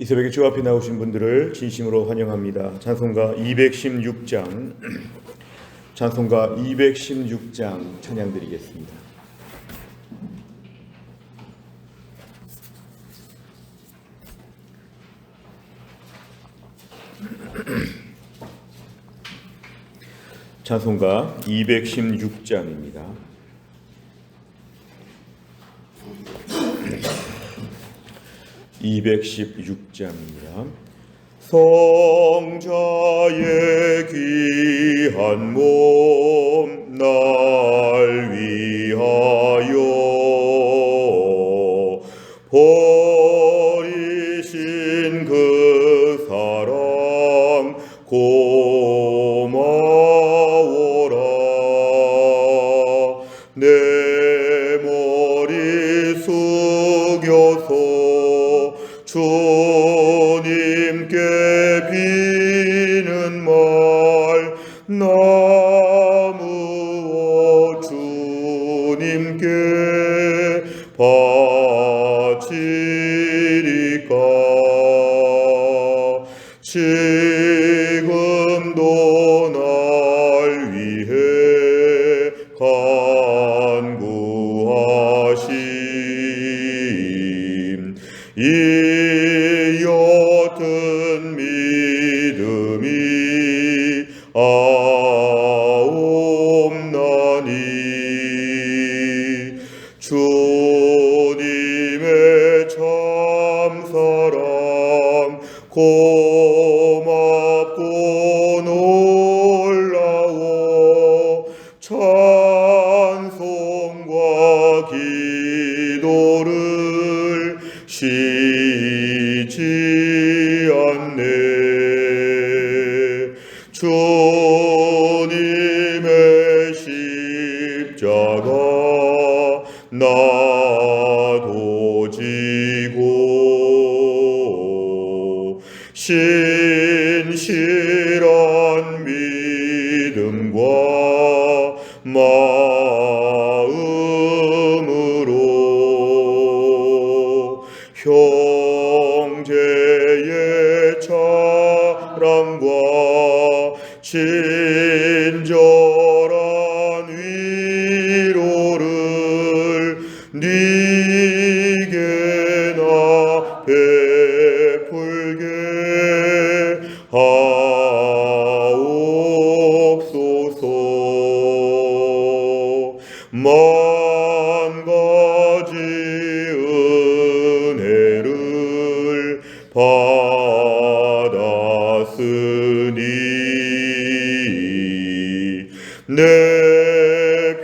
이 새벽에 주 앞에 나오신 분들을 진심으로 환영합니다. 찬송가 216장 찬송가 216장 찬양 드리겠습니다. 찬송가 216장입니다. 성자의 귀한 몸 날 위하여 버리신 그 사랑 고마워라. 내 머리 숙여서 주님께 비는 말 나무어 주님께 바치리까. 지금도 날 위해 간구하심 이 옅은 믿음이 아옵나니 주님의 참사랑 고맙고 놀라워 찬송과 기도를 쉬지 않네. 주님의 십자가 나도 지고 신실한 믿음과 마음으로 형제의 사랑과 친절한 위로를 네게나 베풀게 하옵소서. 만 가지 은혜를 받았으니 내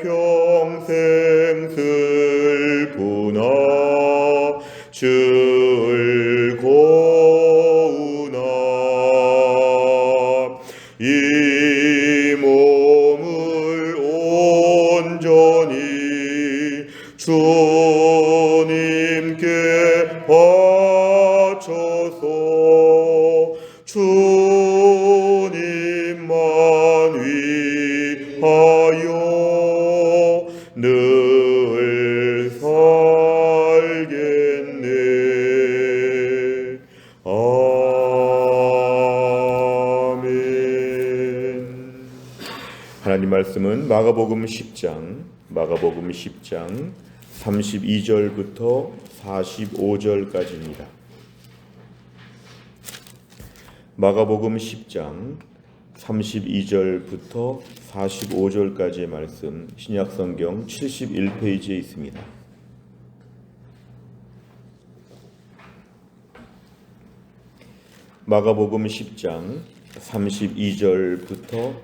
평생 슬프나 즐거우나 이 몸을 온전히 주님께 바쳐서 주님만 위하여 늘 살겠네. 아멘. 하나님 말씀은 마가복음 10장 32절부터 45절까지입니다. 마가복음 10장 32절부터 45절까지의 말씀, 신약성경 71페이지에 있습니다. 마가복음 10장 32절부터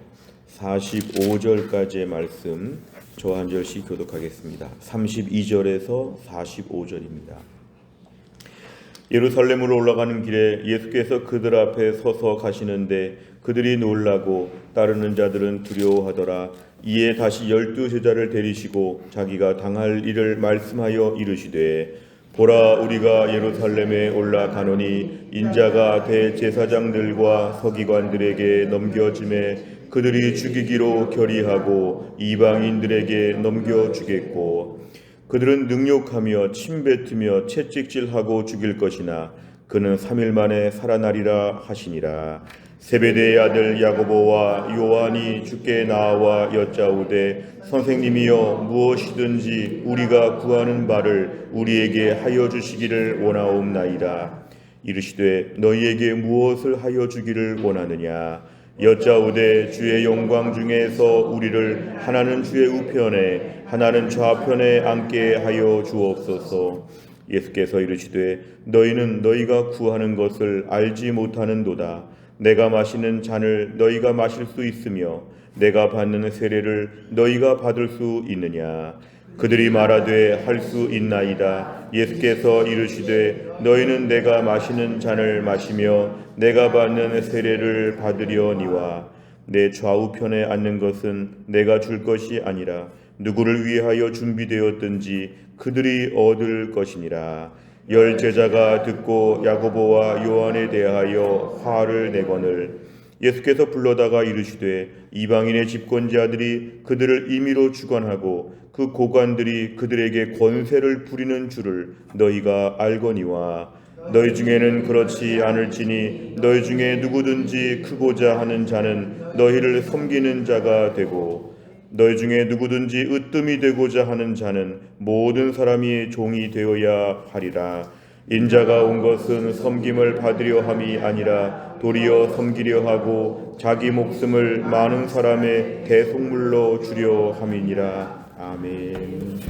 45절까지의 말씀, 저 한 절씩 교독하겠습니다. 32절에서 45절입니다. 예루살렘으로 올라가는 길에 예수께서 그들 앞에 서서 가시는데 그들이 놀라고 따르는 자들은 두려워하더라. 이에 다시 12제자를 데리시고 자기가 당할 일을 말씀하여 이르시되, 보라, 우리가 예루살렘에 올라가노니 인자가 대제사장들과 서기관들에게 넘겨짐에 그들이 죽이기로 결의하고 이방인들에게 넘겨주겠고 그들은 능욕하며 침뱉으며 채찍질하고 죽일 것이나 그는 3일 만에 살아나리라 하시니라. 세베대의 아들 야고보와 요한이 주께 나와 여짜오되 선생님이여 무엇이든지 우리가 구하는 바를 우리에게 하여 주시기를 원하옵나이다. 이르시되 너희에게 무엇을 하여 주기를 원하느냐. 여짜오되 주의 영광 중에서 우리를 하나는 주의 우편에 하나는 좌편에 앉게 하여 주옵소서. 예수께서 이르시되 너희는 너희가 구하는 것을 알지 못하는도다. 내가 마시는 잔을 너희가 마실 수 있으며 내가 받는 세례를 너희가 받을 수 있느냐. 그들이 말하되 할 수 있나이다. 예수께서 이르시되 너희는 내가 마시는 잔을 마시며 내가 받는 세례를 받으려니와 내 좌우편에 앉는 것은 내가 줄 것이 아니라 누구를 위하여 준비되었든지 그들이 얻을 것이니라. 열 제자가 듣고 야고보와 요한에 대하여 화를 내거늘 예수께서 불러다가 이르시되 이방인의 집권자들이 그들을 임의로 주관하고 그 고관들이 그들에게 권세를 부리는 줄을 너희가 알거니와 너희 중에는 그렇지 않을지니 너희 중에 누구든지 크고자 하는 자는 너희를 섬기는 자가 되고 너희 중에 누구든지 으뜸이 되고자 하는 자는 모든 사람이 종이 되어야 하리라. 인자가 온 것은 섬김을 받으려 함이 아니라 도리어 섬기려 하고 자기 목숨을 많은 사람의 대속물로 주려 함이니라. 아멘.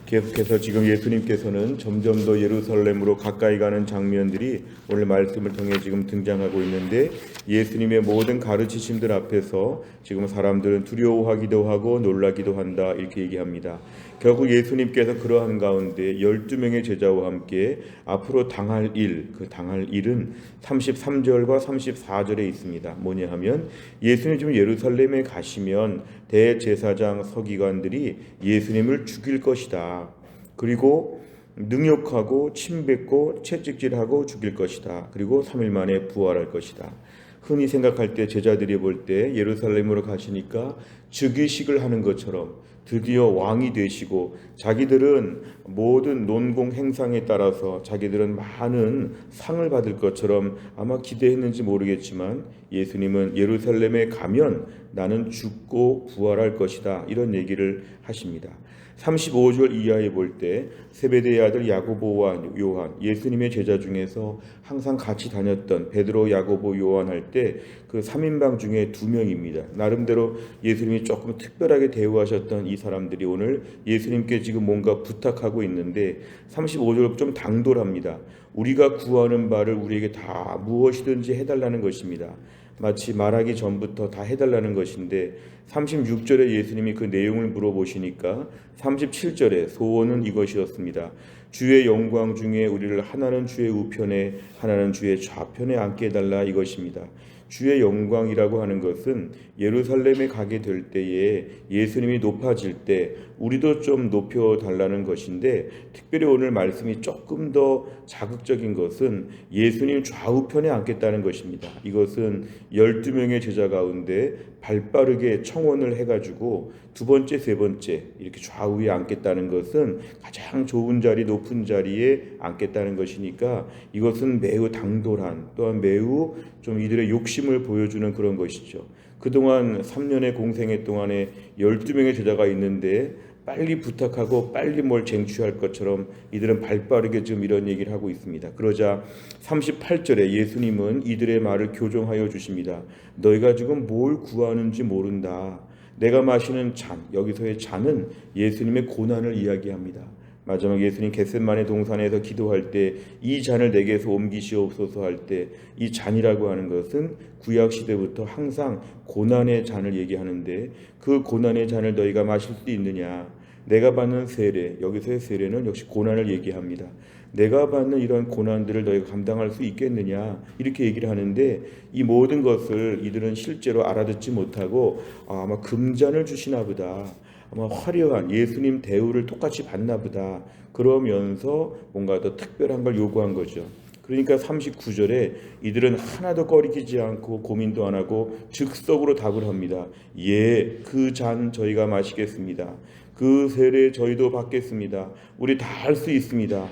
계속해서 지금 예수님께서는 점점 더 예루살렘으로 가까이 가는 장면들이 오늘 말씀을 통해 지금 등장하고 있는데 예수님의 모든 가르치심들 앞에서 지금 사람들은 두려워하기도 하고 놀라기도 한다 이렇게 얘기합니다. 결국 예수님께서 그러한 가운데 12명의 제자와 함께 앞으로 당할 일, 그 당할 일은 33절과 34절에 있습니다. 뭐냐 하면 예수님 지금 예루살렘에 가시면 대제사장 서기관들이 예수님을 죽일 것이다. 그리고 능욕하고 침뱉고 채찍질하고 죽일 것이다. 그리고 3일 만에 부활할 것이다. 흔히 생각할 때 제자들이 볼 때 예루살렘으로 가시니까 즉위식을 하는 것처럼 드디어 왕이 되시고 자기들은 모든 논공 행상에 따라서 자기들은 많은 상을 받을 것처럼 아마 기대했는지 모르겠지만 예수님은 예루살렘에 가면 나는 죽고 부활할 것이다 이런 얘기를 하십니다. 35절 이하에 볼 때 세베대의 아들 야고보와 요한 예수님의 제자 중에서 항상 같이 다녔던 베드로, 야고보, 요한 할 때 그 3인방 중에 2명입니다. 나름대로 예수님이 조금 특별하게 대우하셨던 이 사람들이 오늘 예수님께 지금 뭔가 부탁하고 있는데 35절 좀 당돌합니다. 우리가 구하는 바를 우리에게 다 무엇이든지 해달라는 것입니다. 마치 말하기 전부터 다 해달라는 것인데 36절에 예수님이 그 내용을 물어보시니까 37절에 소원은 이것이었습니다. 주의 영광 중에 우리를 하나는 주의 우편에 하나는 주의 좌편에 앉게 해달라 이것입니다. 주의 영광이라고 하는 것은 예루살렘에 가게 될 때에 예수님이 높아질 때 우리도 좀 높여달라는 것인데 특별히 오늘 말씀이 조금 더 자극적인 것은 예수님 좌우편에 앉겠다는 것입니다. 이것은 12명의 제자 가운데 발빠르게 청원을 해가지고 두 번째, 세 번째 이렇게 좌우에 앉겠다는 것은 가장 좋은 자리, 높은 자리에 앉겠다는 것이니까 이것은 매우 당돌한 또한 매우 좀 이들의 욕심을 보여주는 그런 것이죠. 그동안 3년의 공생애 동안에 12명의 제자가 있는데 빨리 부탁하고 빨리 뭘 쟁취할 것처럼 이들은 발빠르게 지금 이런 얘기를 하고 있습니다. 그러자 38절에 예수님은 이들의 말을 교정하여 주십니다. 너희가 지금 뭘 구하는지 모른다. 내가 마시는 잔, 여기서의 잔은 예수님의 고난을 이야기합니다. 마지막 예수님 겟세마네 동산에서 기도할 때 이 잔을 내게서 옮기시옵소서 할 때 이 잔이라고 하는 것은 구약 시대부터 항상 고난의 잔을 얘기하는데 그 고난의 잔을 너희가 마실 수 있느냐. 내가 받는 세례, 여기서의 세례는 역시 고난을 얘기합니다. 내가 받는 이런 고난들을 너희가 감당할 수 있겠느냐 이렇게 얘기를 하는데 이 모든 것을 이들은 실제로 알아듣지 못하고 아마 금잔을 주시나 보다. 아마 화려한 예수님 대우를 똑같이 받나 보다. 그러면서 뭔가 더 특별한 걸 요구한 거죠. 그러니까 39절에 이들은 하나도 꺼리지 않고 고민도 안 하고 즉석으로 답을 합니다. 예, 그 잔 저희가 마시겠습니다. 그 세례 저희도 받겠습니다. 우리 다 할 수 있습니다.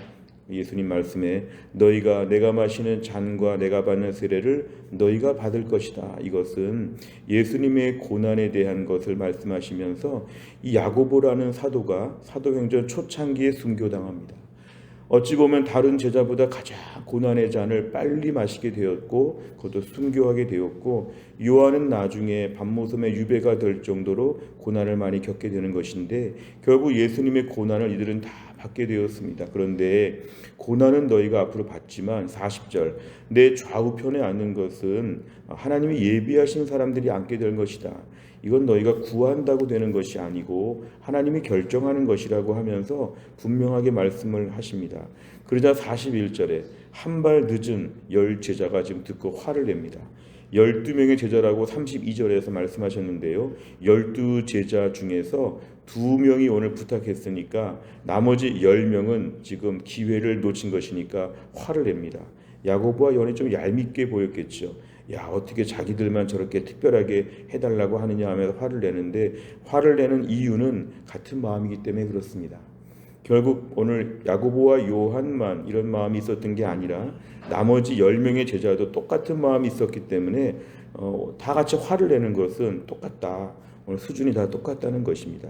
예수님 말씀에 너희가 내가 마시는 잔과 내가 받는 세례를 너희가 받을 것이다. 이것은 예수님의 고난에 대한 것을 말씀하시면서 이 야고보라는 사도가 사도행전 초창기에 순교당합니다. 어찌 보면 다른 제자보다 가장 고난의 잔을 빨리 마시게 되었고 그것도 순교하게 되었고, 요한은 나중에 밤모섬의 유배가 될 정도로 고난을 많이 겪게 되는 것인데 결국 예수님의 고난을 이들은 다 받게 되었습니다. 그런데 고난은 너희가 앞으로 받지만 40절 내 좌우편에 앉는 것은 하나님이 예비하신 사람들이 앉게 될 것이다. 이건 너희가 구한다고 되는 것이 아니고 하나님이 결정하는 것이라고 하면서 분명하게 말씀을 하십니다. 그러자 41절에 한 발 늦은 10제자가 지금 듣고 화를 냅니다. 12명의 제자라고 32절에서 말씀하셨는데요. 12제자 중에서 2명이 오늘 부탁했으니까 나머지 10명은 지금 기회를 놓친 것이니까 화를 냅니다. 야고보와 요한이 좀 얄밉게 보였겠죠. 야, 어떻게 자기들만 저렇게 특별하게 해달라고 하느냐 하면서 화를 내는데, 화를 내는 이유는 같은 마음이기 때문에 그렇습니다. 결국 오늘 야고보와 요한만 이런 마음이 있었던 게 아니라 나머지 10명의 제자도 똑같은 마음이 있었기 때문에 다 같이 화를 내는 것은 똑같다. 오늘 수준이 다 똑같다는 것입니다.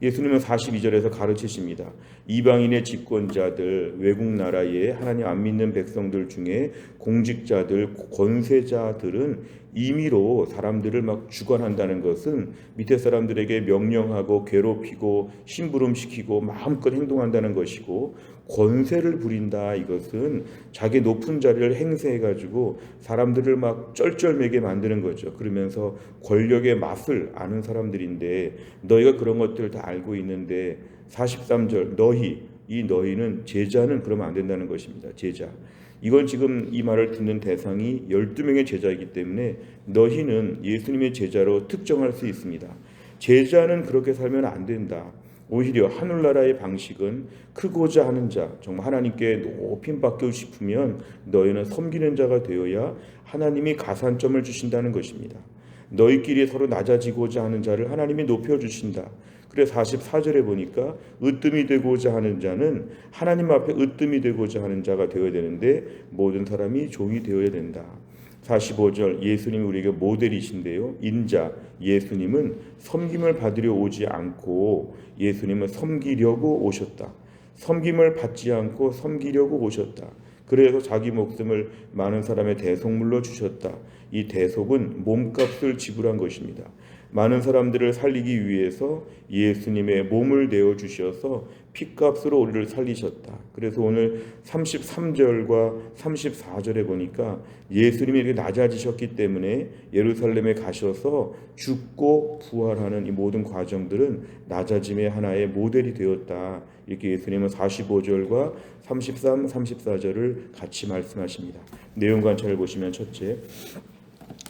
예수님은 42절에서 가르치십니다. 이방인의 집권자들, 외국 나라의 하나님 안 믿는 백성들 중에 공직자들, 권세자들은 임의로 사람들을 막 주관한다는 것은 밑에 사람들에게 명령하고 괴롭히고 심부름시키고 마음껏 행동한다는 것이고, 권세를 부린다 이것은 자기 높은 자리를 행세해가지고 사람들을 막 쩔쩔매게 만드는 거죠. 그러면서 권력의 맛을 아는 사람들인데 너희가 그런 것들을 다 알고 있는데 43절 이 너희는 제자는 그러면 안 된다는 것입니다. 제자. 이건 지금 이 말을 듣는 대상이 12명의 제자이기 때문에 너희는 예수님의 제자로 특정할 수 있습니다. 제자는 그렇게 살면 안 된다. 오히려 하늘나라의 방식은 크고자 하는 자, 정말 하나님께 높임 받고 싶으면 너희는 섬기는 자가 되어야 하나님이 가산점을 주신다는 것입니다. 너희끼리 서로 낮아지고자 하는 자를 하나님이 높여주신다. 그래서 44절에 보니까 으뜸이 되고자 하는 자는 하나님 앞에 으뜸이 되고자 하는 자가 되어야 되는데 모든 사람이 종이 되어야 된다. 45절 예수님이 우리에게 모델이신데요. 인자 예수님은 섬김을 받으려 오지 않고 예수님은 섬기려고 오셨다. 섬김을 받지 않고 섬기려고 오셨다. 그래서 자기 목숨을 많은 사람의 대속물로 주셨다. 이 대속은 몸값을 지불한 것입니다. 많은 사람들을 살리기 위해서 예수님의 몸을 내어 주셔서 피값으로 우리를 살리셨다. 그래서 오늘 33절과 34절에 보니까 예수님이 이렇게 낮아지셨기 때문에 예루살렘에 가셔서 죽고 부활하는 이 모든 과정들은 낮아짐의 하나의 모델이 되었다. 이렇게 예수님은 45절과 33, 34절을 같이 말씀하십니다. 내용 관찰을 보시면 첫째,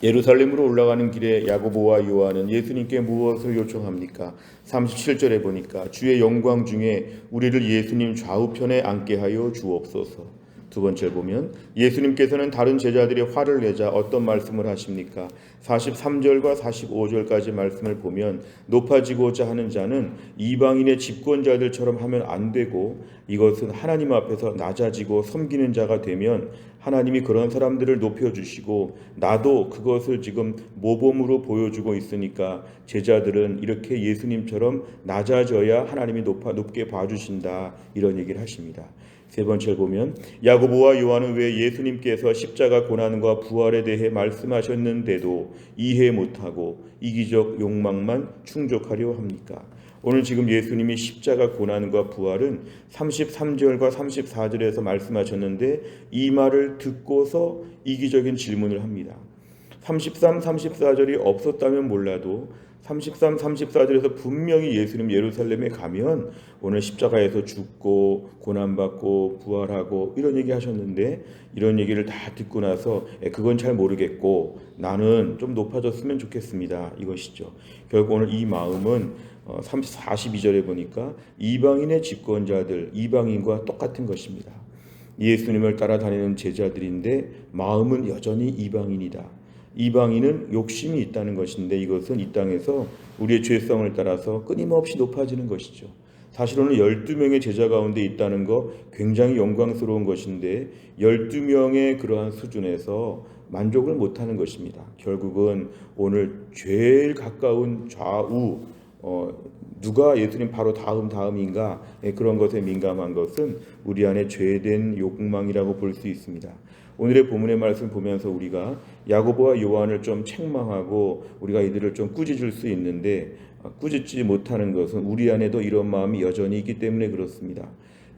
예루살렘으로 올라가는 길에 야고보와 요한은 예수님께 무엇을 요청합니까? 37절에 보니까 주의 영광 중에 우리를 예수님 좌우편에 앉게 하여 주옵소서. 두 번째 보면 예수님께서는 다른 제자들이 화를 내자 어떤 말씀을 하십니까? 43절과 45절까지 말씀을 보면 높아지고자 하는 자는 이방인의 집권자들처럼 하면 안 되고 이것은 하나님 앞에서 낮아지고 섬기는 자가 되면 하나님이 그런 사람들을 높여주시고 나도 그것을 지금 모범으로 보여주고 있으니까 제자들은 이렇게 예수님처럼 낮아져야 하나님이 높게 봐주신다, 이런 얘기를 하십니다. 세 번째를 보면 야고보와 요한은 왜 예수님께서 십자가 고난과 부활에 대해 말씀하셨는데도 이해 못하고 이기적 욕망만 충족하려 합니까? 오늘 지금 예수님이 십자가 고난과 부활은 33절과 34절에서 말씀하셨는데 이 말을 듣고서 이기적인 질문을 합니다. 33, 34절이 없었다면 몰라도 33, 34절에서 분명히 예수님 예루살렘에 가면 오늘 십자가에서 죽고 고난받고 부활하고 이런 얘기 하셨는데 이런 얘기를 다 듣고 나서 그건 잘 모르겠고 나는 좀 높아졌으면 좋겠습니다, 이것이죠. 결국 오늘 이 마음은 42절에 보니까 이방인의 집권자들, 이방인과 똑같은 것입니다. 예수님을 따라다니는 제자들인데 마음은 여전히 이방인이다. 이방인은 욕심이 있다는 것인데 이것은 이 땅에서 우리의 죄성을 따라서 끊임없이 높아지는 것이죠. 사실 오늘 12명의 제자 가운데 있다는 거 굉장히 영광스러운 것인데 12명의 그러한 수준에서 만족을 못하는 것입니다. 결국은 오늘 제일 가까운 좌우 누가 예수님 바로 다음인가 그런 것에 민감한 것은 우리 안에 죄된 욕망이라고 볼 수 있습니다. 오늘의 본문의 말씀 보면서 우리가 야고보와 요한을 좀 책망하고 우리가 이들을 좀 꾸짖을 수 있는데 꾸짖지 못하는 것은 우리 안에도 이런 마음이 여전히 있기 때문에 그렇습니다.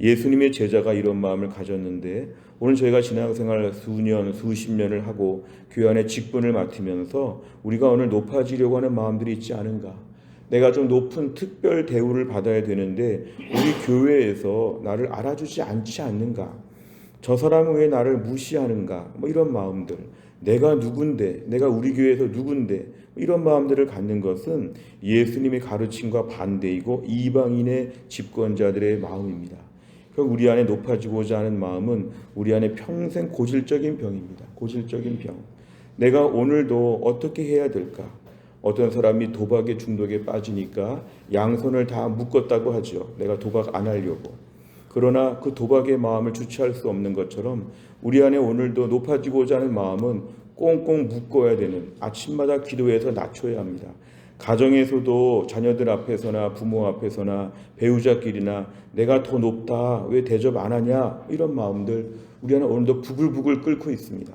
예수님의 제자가 이런 마음을 가졌는데 오늘 저희가 신앙생활 수년, 수십 년을 하고 교회 안에 직분을 맡으면서 우리가 오늘 높아지려고 하는 마음들이 있지 않은가? 내가 좀 높은 특별 대우를 받아야 되는데 우리 교회에서 나를 알아주지 않지 않는가? 저 사람은 왜 나를 무시하는가? 이런 마음들. 내가 누군데? 내가 우리 교회에서 누군데? 이런 마음들을 갖는 것은 예수님의 가르침과 반대이고 이방인의 집권자들의 마음입니다. 우리 안에 높아지고자 하는 마음은 우리 안에 평생 고질적인 병입니다. 고질적인 병. 내가 오늘도 어떻게 해야 될까? 어떤 사람이 도박의 중독에 빠지니까 양손을 다 묶었다고 하죠. 내가 도박 안 하려고. 그러나 그 도박의 마음을 주체할 수 없는 것처럼 우리 안에 오늘도 높아지고자 하는 마음은 꽁꽁 묶어야 되는, 아침마다 기도해서 낮춰야 합니다. 가정에서도 자녀들 앞에서나 부모 앞에서나 배우자끼리나 내가 더 높다, 왜 대접 안 하냐, 이런 마음들 우리 안에 오늘도 부글부글 끓고 있습니다.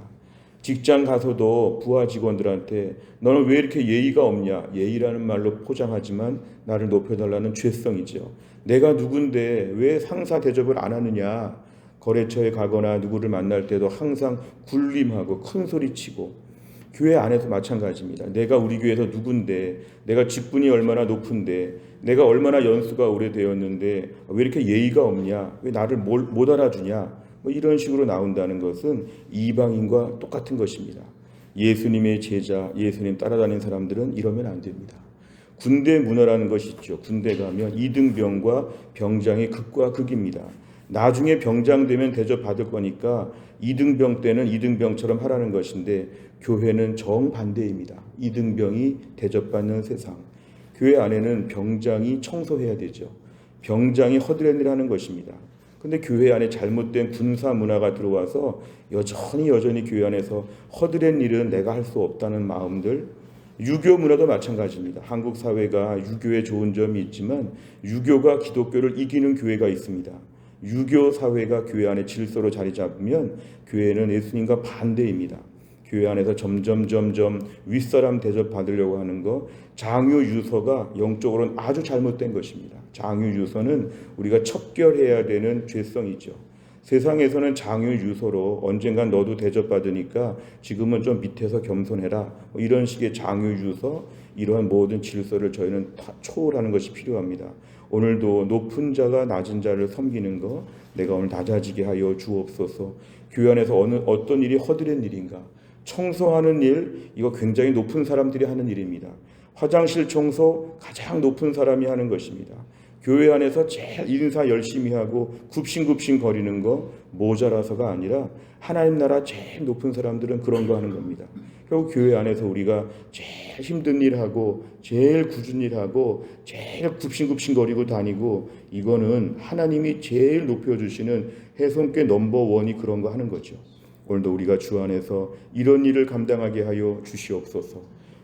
직장 가서도 부하 직원들한테 너는 왜 이렇게 예의가 없냐, 예의라는 말로 포장하지만 나를 높여달라는 죄성이죠. 내가 누군데 왜 상사 대접을 안 하느냐, 거래처에 가거나 누구를 만날 때도 항상 굴림하고 큰소리치고, 교회 안에서 마찬가지입니다. 내가 우리 교회에서 누군데, 내가 직분이 얼마나 높은데, 내가 얼마나 연수가 오래되었는데 왜 이렇게 예의가 없냐, 왜 나를 못 알아주냐, 이런 식으로 나온다는 것은 이방인과 똑같은 것입니다. 예수님의 제자, 예수님 따라다니는 사람들은 이러면 안 됩니다. 군대 문화라는 것이 있죠. 군대 가면 이등병과 병장의 극과 극입니다. 나중에 병장 되면 대접받을 거니까 이등병 때는 이등병처럼 하라는 것인데 교회는 정반대입니다. 이등병이 대접받는 세상. 교회 안에는 병장이 청소해야 되죠. 병장이 허드렛 일을 하는 것입니다. 근데 교회 안에 잘못된 군사 문화가 들어와서 여전히 교회 안에서 허드렛 일은 내가 할 수 없다는 마음들, 유교 문화도 마찬가지입니다. 한국 사회가 유교에 좋은 점이 있지만 유교가 기독교를 이기는 교회가 있습니다. 유교 사회가 교회 안에 질서로 자리 잡으면 교회는 예수님과 반대입니다. 교회 안에서 점점 윗사람 대접받으려고 하는 거, 장유유서가 영적으로는 아주 잘못된 것입니다. 장유유서는 우리가 척결해야 되는 죄성이죠. 세상에서는 장유유서로 언젠간 너도 대접받으니까 지금은 좀 밑에서 겸손해라, 이런 식의 장유유서, 이러한 모든 질서를 저희는 다 초월하는 것이 필요합니다. 오늘도 높은 자가 낮은 자를 섬기는 거, 내가 오늘 낮아지게 하여 주옵소서. 교회 안에서 어떤 일이 허드렛 일인가? 청소하는 일, 이거 굉장히 높은 사람들이 하는 일입니다. 화장실 청소 가장 높은 사람이 하는 것입니다. 교회 안에서 제일 인사 열심히 하고 굽신굽신 거리는 거 모자라서가 아니라 하나님 나라 제일 높은 사람들은 그런 거 하는 겁니다. 결국 교회 안에서 우리가 제일 힘든 일하고 제일 굳은 일하고 제일 굽신굽신 거리고 다니고, 이거는 하나님이 제일 높여주시는 해성교 넘버원이 그런 거 하는 거죠. 오늘도 우리가 주 안에서 이런 일을 감당하게 하여 주시옵소서.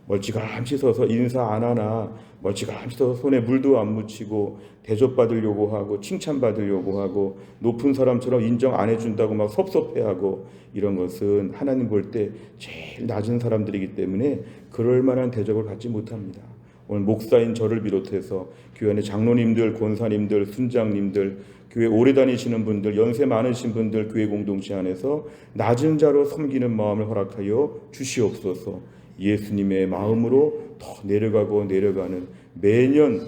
멀찌감치 서서 인사 안 하나, 멀찌감치 서서 손에 물도 안 묻히고 대접받으려고 하고 칭찬받으려고 하고 높은 사람처럼 인정 안 해준다고 막 섭섭해하고, 이런 것은 하나님 볼 때 제일 낮은 사람들이기 때문에 그럴 만한 대접을 받지 못합니다. 오늘 목사인 저를 비롯해서 교회 안에 장로님들, 권사님들, 순장님들, 교회 오래 다니시는 분들, 연세 많으신 분들, 교회 공동체 안에서 낮은 자로 섬기는 마음을 허락하여 주시옵소서. 예수님의 마음으로 더 내려가는, 매년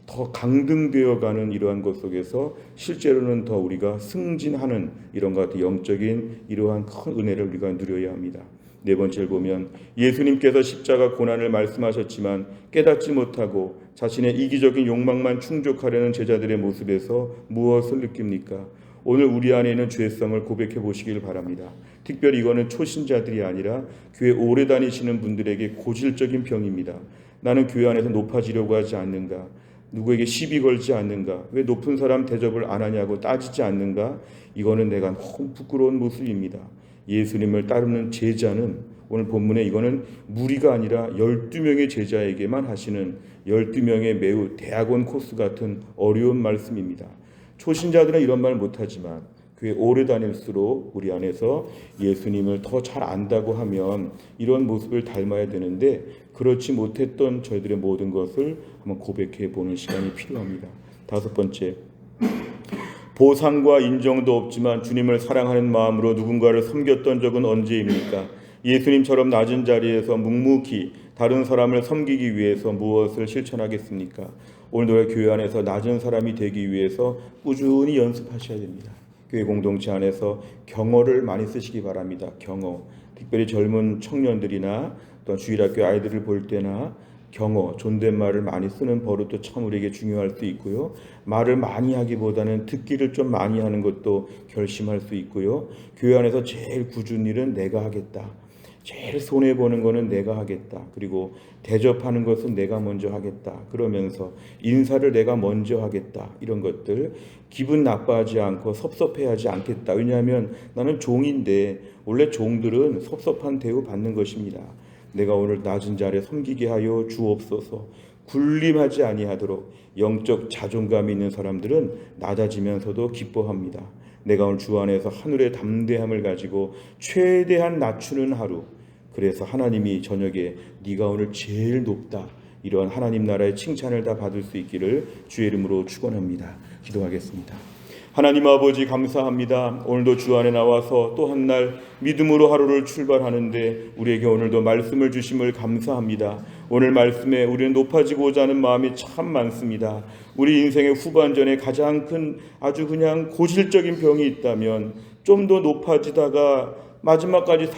더 강등되어가는 이러한 것 속에서 실제로는 더 우리가 승진하는 이런 것 같은 영적인 이러한 큰 은혜를 우리가 누려야 합니다. 네 번째를 보면 예수님께서 십자가 고난을 말씀하셨지만 깨닫지 못하고 자신의 이기적인 욕망만 충족하려는 제자들의 모습에서 무엇을 느낍니까? 오늘 우리 안에 있는 죄성을 고백해 보시길 바랍니다. 특별히 이거는 초신자들이 아니라 교회 오래 다니시는 분들에게 고질적인 병입니다. 나는 교회 안에서 높아지려고 하지 않는가? 누구에게 시비 걸지 않는가? 왜 높은 사람 대접을 안 하냐고 따지지 않는가? 이거는 내가 너무 부끄러운 모습입니다. 예수님을 따르는 제자는 오늘 본문에 이거는 무리가 아니라 12명의 제자에게만 하시는 12명의 매우 대학원 코스 같은 어려운 말씀입니다. 초신자들은 이런 말 못하지만 교회 오래 다닐수록 우리 안에서 예수님을 더 잘 안다고 하면 이런 모습을 닮아야 되는데 그렇지 못했던 저희들의 모든 것을 한번 고백해 보는 시간이 필요합니다. 다섯 번째, 보상과 인정도 없지만 주님을 사랑하는 마음으로 누군가를 섬겼던 적은 언제입니까? 예수님처럼 낮은 자리에서 묵묵히 다른 사람을 섬기기 위해서 무엇을 실천하겠습니까? 오늘도 교회 안에서 낮은 사람이 되기 위해서 꾸준히 연습하셔야 됩니다. 교회 공동체 안에서 경어를 많이 쓰시기 바랍니다. 경어, 특별히 젊은 청년들이나 또 주일학교 아이들을 볼 때나 경어, 존댓말을 많이 쓰는 버릇도 참 우리에게 중요할 수 있고요. 말을 많이 하기보다는 듣기를 좀 많이 하는 것도 결심할 수 있고요. 교회 안에서 제일 굳은 일은 내가 하겠다. 제일 손해보는 거는 내가 하겠다. 그리고 대접하는 것은 내가 먼저 하겠다. 그러면서 인사를 내가 먼저 하겠다. 이런 것들 기분 나빠하지 않고 섭섭해하지 않겠다. 왜냐하면 나는 종인데 원래 종들은 섭섭한 대우 받는 것입니다. 내가 오늘 낮은 자리에 섬기게 하여 주옵소서. 군림하지 아니하도록 영적 자존감이 있는 사람들은 낮아지면서도 기뻐합니다. 내가 오늘 주 안에서 하늘의 담대함을 가지고 최대한 낮추는 하루. 그래서 하나님이 저녁에 네가 오늘 제일 높다. 이런 하나님 나라의 칭찬을 다 받을 수 있기를 주의 이름으로 축원합니다. 기도하겠습니다. 하나님 아버지 감사합니다. 오늘도 주 안에 나와서 또 한 날 믿음으로 하루를 출발하는데 우리에게 오늘도 말씀을 주심을 감사합니다. 오늘 말씀에 우리는 높아지고자 하는 마음이 참 많습니다. 우리 인생의 후반전에 가장 큰 아주 그냥 고질적인 병이 있다면 좀 더 높아지다가 마지막까지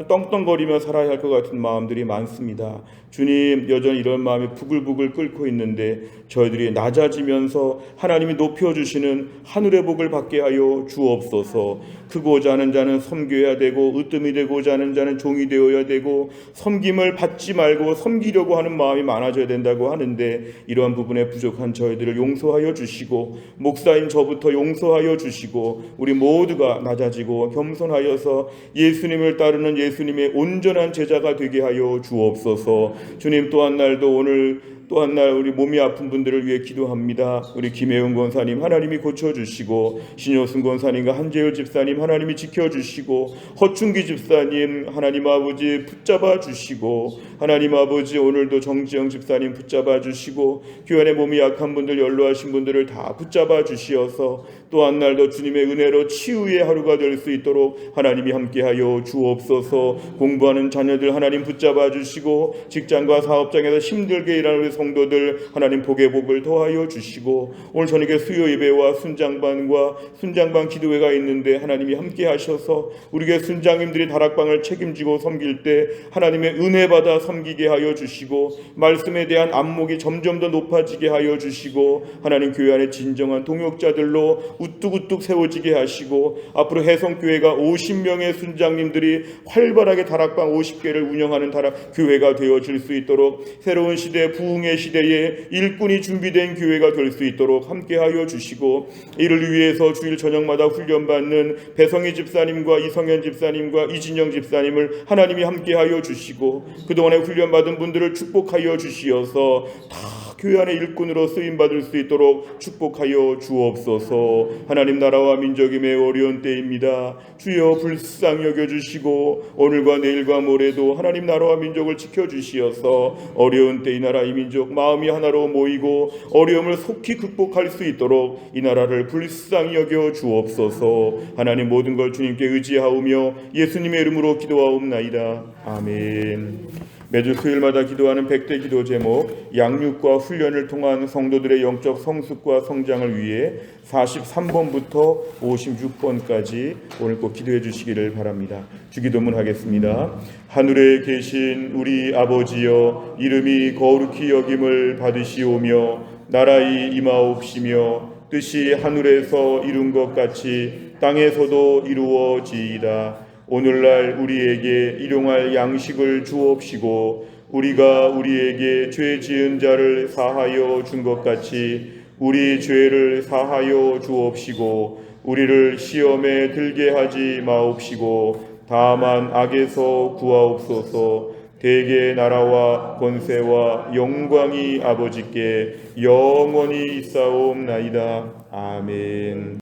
떵떵거리며 살아야 할 것 같은 마음들이 많습니다. 주님, 여전히 이런 마음이 부글부글 끓고 있는데 저희들이 낮아지면서 하나님이 높여주시는 하늘의 복을 받게 하여 주옵소서. 크고자 하는 자는 섬겨야 되고 으뜸이 되고자 하는 자는 종이 되어야 되고 섬김을 받지 말고 섬기려고 하는 마음이 많아져야 된다고 하는데 이러한 부분에 부족한 저희들을 용서하여 주시고 목사인 저부터 용서하여 주시고 우리 모두가 낮아지고 겸손하여서 예수님을 따르는 예수님의 온전한 제자가 되게 하여 주옵소서. 주님, 또 한 날도 오늘 또 한 날 우리 몸이 아픈 분들을 위해 기도합니다. 우리 김혜은 권사님 하나님이 고쳐주시고 신효순 권사님과 한재율 집사님 하나님이 지켜주시고 허충기 집사님 하나님 아버지 붙잡아 주시고 하나님 아버지 오늘도 정지영 집사님 붙잡아 주시고 교회 몸이 약한 분들 연로하신 분들을 다 붙잡아 주시어서 또 한 날도 주님의 은혜로 치유의 하루가 될 수 있도록 하나님이 함께하여 주옵소서. 공부하는 자녀들 하나님 붙잡아 주시고 직장과 사업장에서 힘들게 일하는 우리 성도들 하나님 복의 복을 더하여 주시고 오늘 저녁에 수요 예배와 순장반 기도회가 있는데 하나님이 함께 하셔서 우리의 순장님들이 다락방을 책임지고 섬길 때 하나님의 은혜 받아 섬기게 하여 주시고 말씀에 대한 안목이 점점 더 높아지게 하여 주시고 하나님 교회 안에 진정한 동역자들로 우뚝우뚝 세워지게 하시고 앞으로 해성교회가 50명의 순장님들이 활발하게 다락방 50개를 운영하는 교회가 되어질 수 있도록 새로운 시대 부흥의 시대에 일꾼이 준비된 교회가 될 수 있도록 함께하여 주시고 이를 위해서 주일 저녁마다 훈련받는 배성희 집사님과 이성현 집사님과 이진영 집사님을 하나님이 함께하여 주시고 그동안에 훈련받은 분들을 축복하여 주시어서 다 교회 안의 일꾼으로 쓰임받을 수 있도록 축복하여 주옵소서. 하나님 나라와 민족이 매우 어려운 때입니다. 주여 불쌍히 여겨주시고 오늘과 내일과 모레도 하나님 나라와 민족을 지켜주시어서 어려운 때 이 나라 이 민족 마음이 하나로 모이고 어려움을 속히 극복할 수 있도록 이 나라를 불쌍히 여겨 주옵소서. 하나님 모든 걸 주님께 의지하오며 예수님의 이름으로 기도하옵나이다. 아멘. 매주 수요일마다 기도하는 100대 기도 제목 양육과 훈련을 통한 성도들의 영적 성숙과 성장을 위해 43번부터 56번까지 오늘 꼭 기도해 주시기를 바랍니다. 주기도문 하겠습니다. 하늘에 계신 우리 아버지여 이름이 거룩히 여김을 받으시오며 나라의 임하옵시며 뜻이 하늘에서 이룬 것 같이 땅에서도 이루어지이다. 오늘날 우리에게 일용할 양식을 주옵시고 우리가 우리에게 죄 지은 자를 사하여 준 것 같이 우리 죄를 사하여 주옵시고 우리를 시험에 들게 하지 마옵시고 다만 악에서 구하옵소서. 대개 나라와 권세와 영광이 아버지께 영원히 있사옵나이다. 아멘.